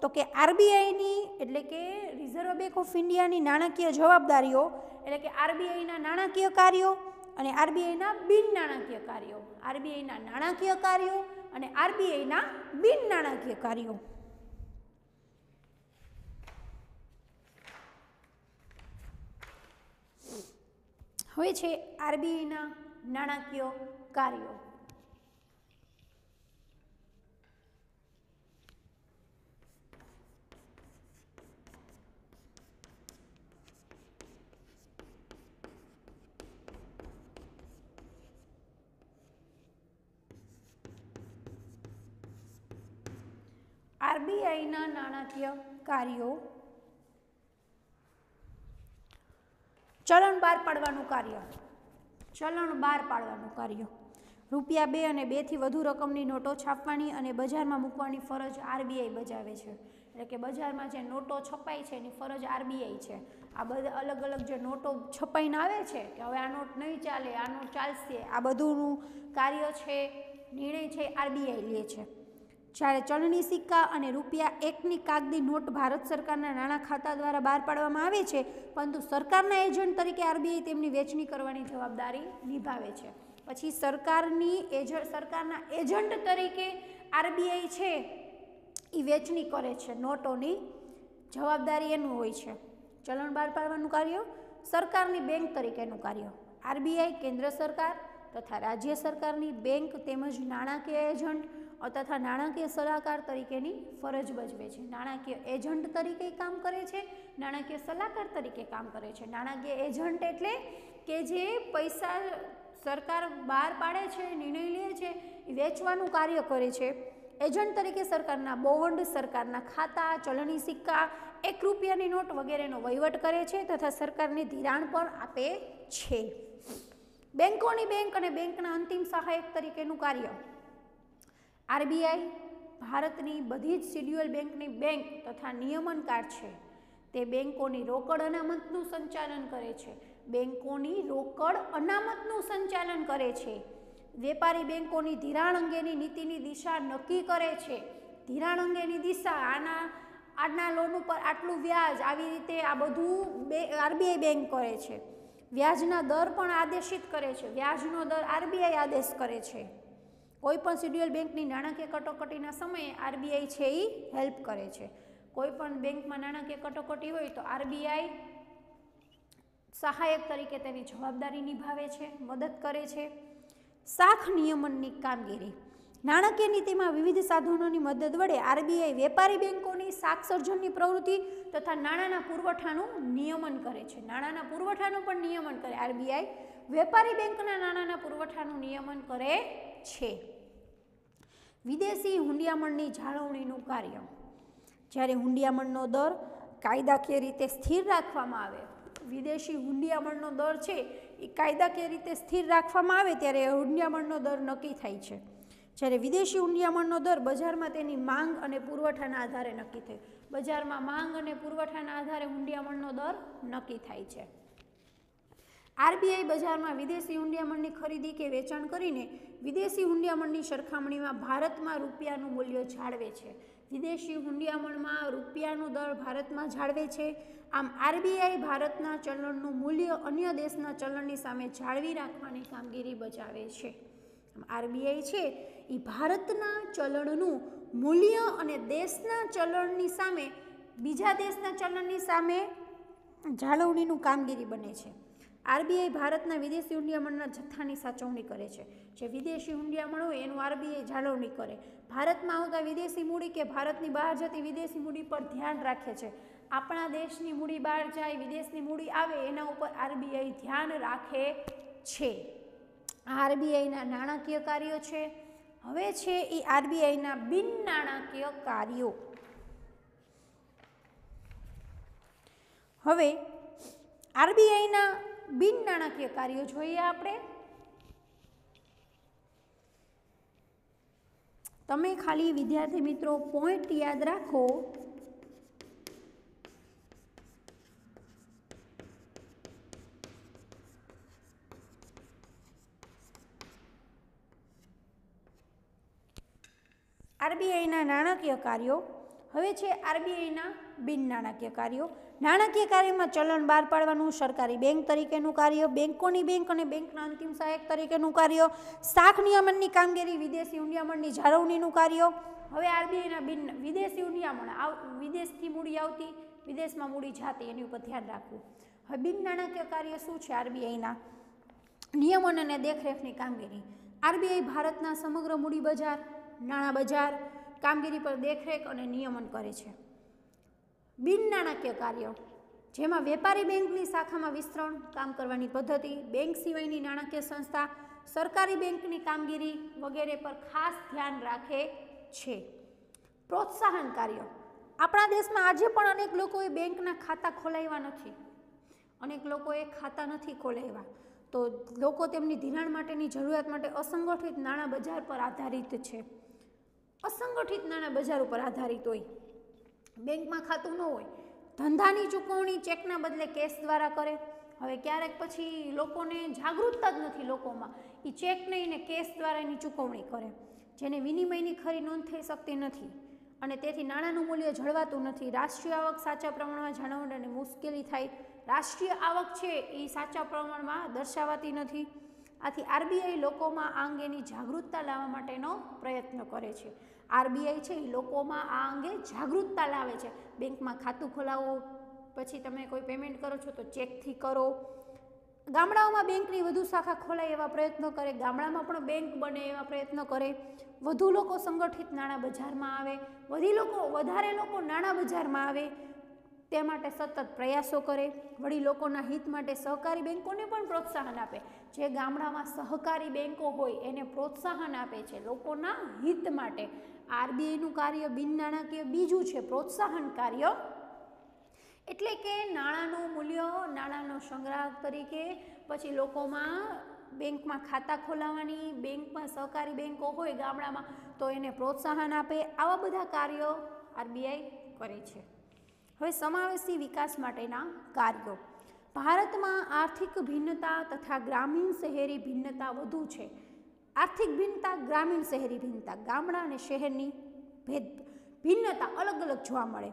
તો કે આરબીઆઈની એટલે કે રિઝર્વ બેંક ઓફ ઇન્ડિયાની નાણાકીય જવાબદારીઓ એટલે કે આરબીઆઈના નાણાકીય કાર્યો અને આરબીઆઈના બિન નાણાકીય કાર્યો। આરબીઆઈના નાણાકીય કાર્યો અને આરબીઆઈના બિન નાણાકીય કાર્યો। હવે છે આરબીઆઈના નાણાકીય કાર્યો। આરબીઆઈના નાણાકીય કાર્યો। ચલણ બહાર પાડવાનું કાર્ય। ચલણ બહાર પાડવાનું કાર્ય। ₹2 અને 2 થી વધુ રકમની નોટો છાપવાની અને બજારમાં મૂકવાની ફરજ આરબીઆઈ બજાવે છે। એટલે કે બજારમાં જે નોટો છપાય છે એની ફરજ આરબીઆઈ છે। આ બધા અલગ અલગ જે નોટો છપાઈને આવે છે કે હવે આ નોટ નહીં ચાલે, આ નોટ ચાલશે, આ બધુંનું કાર્ય છે, નિર્ણય છે આરબીઆઈ લે છે। જ્યારે ચલણી સિક્કા અને ₹1ની કાગદી નોટ ભારત સરકારના નાણાં ખાતા દ્વારા બહાર પાડવામાં આવે છે, પરંતુ સરકારના એજન્ટ તરીકે આરબીઆઈ તેમની વેચણી કરવાની જવાબદારી નિભાવે છે। પછી સરકારના એજન્ટ તરીકે આરબીઆઈ છે એ વેચણી કરે છે, નોટોની જવાબદારી એનું હોય છે। ચલણ બહાર પાડવાનું કાર્ય। સરકારની બેંક તરીકેનું કાર્ય। આરબીઆઈ કેન્દ્ર સરકાર તથા રાજ્ય સરકારની બેંક તેમજ નાણાકીય એજન્ટ તથા નાણાકીય સલાહકાર તરીકેની ફરજ ભજવે છે। નાણાકીય એજન્ટ તરીકે કામ કરે છે, નાણાકીય સલાહકાર તરીકે કામ કરે છે। નાણાકીય એજન્ટ એટલે કે જે પૈસા સરકાર બહાર પાડે છે, નિર્ણય લે છે, એ વેચવાનું કાર્ય કરે છે। એજન્ટ તરીકે સરકારના બોન્ડ, સરકારના ખાતા, ચલણી સિક્કા, ₹1ની નોટ વગેરેનો વહીવટ કરે છે તથા સરકારને ધિરાણ પણ આપે છે। બેંકોની બેંક અને બેંકના અંતિમ સહાયક તરીકેનું કાર્ય। આરબીઆઈ ભારતની બધી જ શિડ્યુઅલ બેંકની બેંક તથા નિયમનકાર છે। તે બેંકોની રોકડ અનામતનું સંચાલન કરે છે। બેંકોની રોકડ અનામતનું સંચાલન કરે છે। વેપારી બેંકોની ધિરાણ અંગેની નીતિની દિશા નક્કી કરે છે। ધિરાણ અંગેની દિશા, આના લોન ઉપર આટલું વ્યાજ, આવી રીતે આ બધું આરબીઆઈ બેંક કરે છે। વ્યાજના દર પણ આદેશિત કરે છે। વ્યાજનો દર આરબીઆઈ આદેશ કરે છે। કોઈ પણ શિડ્યુઅલ બેંકની નાણાકીય કટોકટીના સમયે આરબીઆઈ છે એ હેલ્પ કરે છે। કોઈ પણ બેંકમાં નાણાકીય કટોકટી હોય તો આરબીઆઈ સહાયક તરીકે તેની જવાબદારી નિભાવે છે, મદદ કરે છે। શાખ નિયમનની કામગીરી। નાણાકીય નીતિમાં વિવિધ સાધનોની મદદ વડે આરબીઆઈ વેપારી બેંકોની શાખ સર્જનની પ્રવૃત્તિ તથા નાણાંના પુરવઠાનું નિયમન કરે છે। નાણાંના પુરવઠાનું પણ નિયમન કરે આરબીઆઈ। વેપારી બેંકના નાણાંના પુરવઠાનું નિયમન કરે છે। વિદેશી હુંડિયામણની જાળવણીનું કાર્ય। જ્યારે હુંડિયામણનો દર કાયદાકીય રીતે સ્થિર રાખવામાં આવે, વિદેશી હુંડિયામણનો દર છે એ કાયદાકીય રીતે સ્થિર રાખવામાં આવે ત્યારે હુંડિયામણનો દર નક્કી થાય છે। જ્યારે વિદેશી હુંડિયામણનો દર બજારમાં તેની માંગ અને પુરવઠાના આધારે નક્કી થાય। બજારમાં માંગ અને પુરવઠાના આધારે હુંડિયામણનો દર નક્કી થાય છે। આરબીઆઈ બજારમાં વિદેશી હુંડિયામણની ખરીદી કે વેચાણ કરીને વિદેશી હુંડિયામણની સરખામણીમાં ભારતમાં રૂપિયાનું મૂલ્ય જાળવે છે। વિદેશી હુંડિયામણમાં રૂપિયાનો દર ભારતમાં જાળવે છે। આમ આરબીઆઈ ભારતના ચલણનું મૂલ્ય અન્ય દેશના ચલણની સામે જાળવી રાખવાની કામગીરી બજાવે છે। આરબીઆઈ છે એ ભારતના ચલણનું મૂલ્ય અને દેશના ચલણની સામે બીજા દેશના ચલણની સામે જાળવણીનું કામગીરી બને છે. આરબીઆઈ ભારતના વિદેશી હુંડિયામણના જથ્થાની સાચવણી કરે છે. જે વિદેશી હુંડિયામણ હોય એનું આરબીઆઈ જાળવણી કરે. ભારતમાં આવતા વિદેશી મૂડી કે ભારતની બહાર જતી વિદેશી મૂડી પર ધ્યાન રાખે છે. આપણા દેશની મૂડી બહાર જાય, વિદેશની મૂડી આવે, એના ઉપર આરબીઆઈ ધ્યાન રાખે છે. આરબીઆઈના નાણાકીય કાર્યો છે. હવે છે એ આરબીઆઈના બિન નાણાકીય કાર્યો. હવે આરબીઆઈના બિન નાણાકીય કાર્યો જોઈએ આપણે. તમે ખાલી વિદ્યાર્થી મિત્રો પોઈન્ટ યાદ રાખો. આરબીઆઈના નાણાકીય કાર્યો. હવે છે આરબીઆઈના બિન નાણાકીય કાર્યો. નાણાકીય કાર્યમાં ચલણ બહાર પાડવાનું, સરકારી બેંક તરીકેનું કાર્ય, બેંકોની બેંક અને બેંકના અંતિમ સહાયક તરીકેનું કાર્ય, શાખ નિયમનની કામગીરી, વિદેશી હુંડિયામણની જાળવણીનું કાર્ય. હવે આરબીઆઈના વિદેશી હુંડિયામણ, વિદેશથી મૂડી આવતી, વિદેશમાં મૂડી જાતી, એની ઉપર ધ્યાન રાખવું. હવે બિન નાણાકીય કાર્ય શું છે? આરબીઆઈના નિયમન અને દેખરેખની કામગીરી. આરબીઆઈ ભારતના સમગ્ર મૂડી બજાર, નાણાં બજાર કામગીરી પર દેખરેખ અને નિયમન કરે છે. બિન નાણાકીય કાર્યો જેમાં વેપારી બેંકની શાખામાં વિસ્તરણ, કામ કરવાની પદ્ધતિ, બેંક સિવાયની નાણાકીય સંસ્થા, સરકારી બેંકની કામગીરી વગેરે પર ખાસ ધ્યાન રાખે છે. પ્રોત્સાહન કાર્યો. આપણા દેશમાં આજે પણ અનેક લોકોએ બેંકના ખાતા ખોલાવ્યા નથી, અનેક લોકોએ ખાતા નથી ખોલાવ્યા, તો લોકો તેમની ધિરાણ માટેની જરૂરિયાત માટે અસંગઠિત નાણાં બજાર પર આધારિત છે. અસંગઠિત નાણાં બજાર ઉપર આધારિત હોય, બેંકમાં ખાતું ન હોય, ધંધાની ચૂકવણી ચેકના બદલે કેશ દ્વારા કરે. હવે ક્યારેક પછી લોકોને જાગૃતતા જ નથી લોકોમાં, એ ચેક નહીં ને કેશ દ્વારા એની ચૂકવણી કરે, જેને વિનિમયની ખરી નોંધ થઈ શકતી નથી અને તેથી નાણાંનું મૂલ્ય જળવાતું નથી. રાષ્ટ્રીય આવક સાચા પ્રમાણમાં જાળવવાની મુશ્કેલી થાય. રાષ્ટ્રીય આવક છે એ સાચા પ્રમાણમાં દર્શાવાતી નથી. આથી આરબીઆઈ લોકોમાં આ અંગેની જાગૃતતા લાવવા માટેનો પ્રયત્ન કરે છે. આરબીઆઈ છે એ લોકોમાં આ અંગે જાગૃતતા લાવે છે. બેંકમાં ખાતું ખોલાવો, પછી તમે કોઈ પેમેન્ટ કરો છો તો ચેકથી કરો. ગામડાઓમાં બેંકની વધુ શાખા ખોલાય એવા પ્રયત્નો કરે, ગામડામાં પણ બેંક બને એવા પ્રયત્નો કરે. વધુ લોકો સંગઠિત નાણાં બજારમાં આવે, વધારે લોકો નાણાં બજારમાં આવે તે માટે સતત પ્રયાસો કરે. વળી લોકોના હિત માટે સહકારી બેંકોને પણ પ્રોત્સાહન આપે. જે ગામડામાં સહકારી બેંકો હોય એને પ્રોત્સાહન આપે છે લોકોના હિત માટે. આરબીઆઈનું કાર્ય બિન નાણાકીય બીજું છે પ્રોત્સાહન કાર્ય, એટલે કે નાણાંનું મૂલ્ય, નાણાંનો સંગ્રહ તરીકે, પછી લોકોમાં બેંકમાં ખાતા ખોલાવવાની, બેંકમાં સહકારી બેંકો હોય ગામડામાં તો એને પ્રોત્સાહન આપે. આવા બધા કાર્યો આરબીઆઈ કરે છે. હવે સમાવેશી વિકાસ માટેના કાર્યો. ભારતમાં આર્થિક ભિન્નતા તથા ગ્રામીણ શહેરી ભિન્નતા વધુ છે. આર્થિક ભિન્નતા, ગ્રામીણ શહેરી ભિન્નતા, ગામડા અને શહેરની ભિન્નતા અલગ અલગ જોવા મળે.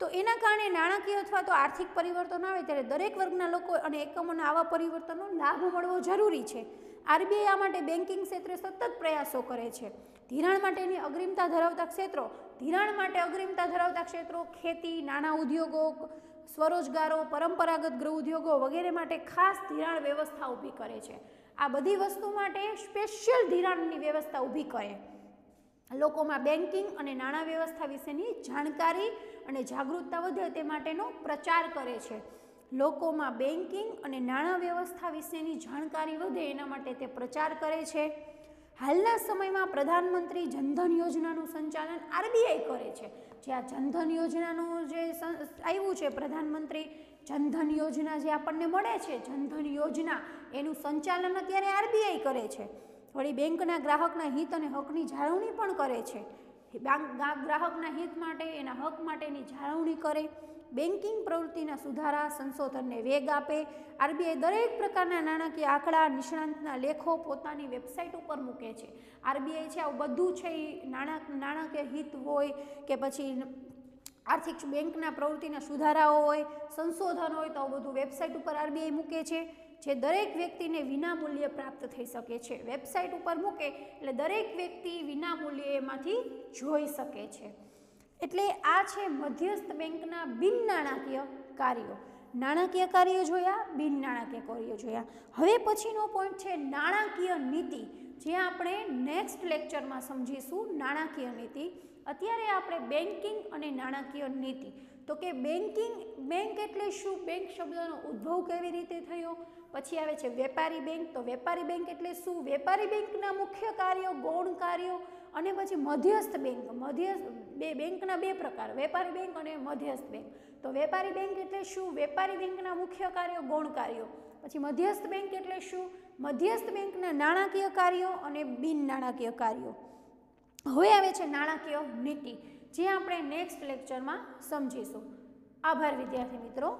તો એના કારણે નાણાકીય અથવા તો આર્થિક પરિવર્તન આવે ત્યારે દરેક વર્ગના લોકો અને એકમોના આવા પરિવર્તનનો લાભ મળવો જરૂરી છે. આરબીઆઈ આ માટે બેન્કિંગ ક્ષેત્રે સતત પ્રયાસો કરે છે. ધિરાણ માટેની અગ્રિમતા ધરાવતા ક્ષેત્રો, ખેતી, નાના ઉદ્યોગો, સ્વરોજગારો, પરંપરાગત ગૃહ ઉદ્યોગો વગેરે માટે ખાસ ધિરાણ વ્યવસ્થા ઊભી કરે છે. આ બધી વસ્તુ માટે સ્પેશિયલ ધિરાણની વ્યવસ્થા ઊભી કરે. લોકોમાં બેન્કિંગ અને નાણાં વ્યવસ્થા વિશેની જાણકારી અને જાગૃતતા વધે તે માટેનો પ્રચાર કરે છે. લોકોમાં બેન્કિંગ અને નાણાં વ્યવસ્થા વિશેની જાણકારી વધે એના માટે તે પ્રચાર કરે છે. હાલના સમયમાં પ્રધાનમંત્રી જનધન યોજનાનું સંચાલન આરબીઆઈ કરે છે. જે આ જનધન યોજનાનું જે આવ્યું છે, પ્રધાનમંત્રી જનધન યોજના જે આપણને મળે છે, જનધન યોજના, એનું સંચાલન અત્યારે આરબીઆઈ કરે છે. વળી બેંકના ગ્રાહકના હિત અને હકની જાળવણી પણ કરે છે. ગ્રાહકના હિત માટે, એના હક માટેની જાળવણી કરે. બેન્કિંગ પ્રવૃત્તિના સુધારા, સંશોધનને વેગ આપે. આરબીઆઈ દરેક પ્રકારના નાણાકીય આંકડા, નિષ્ણાંતના લેખો પોતાની વેબસાઇટ ઉપર મૂકે છે. આરબીઆઈ છે આવું બધું છે એ નાણાકીય હિત હોય કે પછી આર્થિક બેંકના પ્રવૃત્તિના સુધારાઓ હોય, સંશોધન હોય તો આવું બધું વેબસાઇટ ઉપર આરબીઆઈ મૂકે છે. જે દરેક વ્યક્તિને વિનામૂલ્યે પ્રાપ્ત થઈ શકે છે. વેબસાઇટ ઉપર મૂકે એટલે દરેક વ્યક્તિ વિનામૂલ્યે એમાંથી જોઈ શકે છે. એટલે આ છે મધ્યસ્થ બેંકના બિન નાણાકીય કાર્યો. નાણાકીય કાર્યો જોયા, બિન નાણાકીય કાર્યો જોયા. હવે પછીનો પોઈન્ટ છે નાણાકીય નીતિ, જે આપણે નેક્સ્ટ લેક્ચરમાં સમજીશું. નાણાકીય નીતિ. અત્યારે આપણે બેન્કિંગ અને નાણાકીય નીતિ. તો કે બેંક એટલે શું, બેંક શબ્દનો ઉદ્ભવ કેવી રીતે થયો. પછી આવે છે વેપારી બેંક. તો વેપારી બેંક એટલે શું, વેપારી બેંકના મુખ્ય કાર્યો, ગૌણ કાર્યો. અને પછી મધ્યસ્થ બેંક. બેંકના બે પ્રકાર, વેપારી બેંક અને મધ્યસ્થ બેંક. તો વેપારી બેંક એટલે શું, વેપારી બેંકના મુખ્ય કાર્યો, ગૌણ કાર્યો. પછી મધ્યસ્થ બેંક એટલે શું, મધ્યસ્થ બેંકના નાણાકીય કાર્યો અને બિન નાણાકીય કાર્યો. હવે આવે છે નાણાકીય નીતિ, જે આપણે નેક્સ્ટ લેક્ચરમાં સમજીશું. આભાર વિદ્યાર્થી મિત્રો.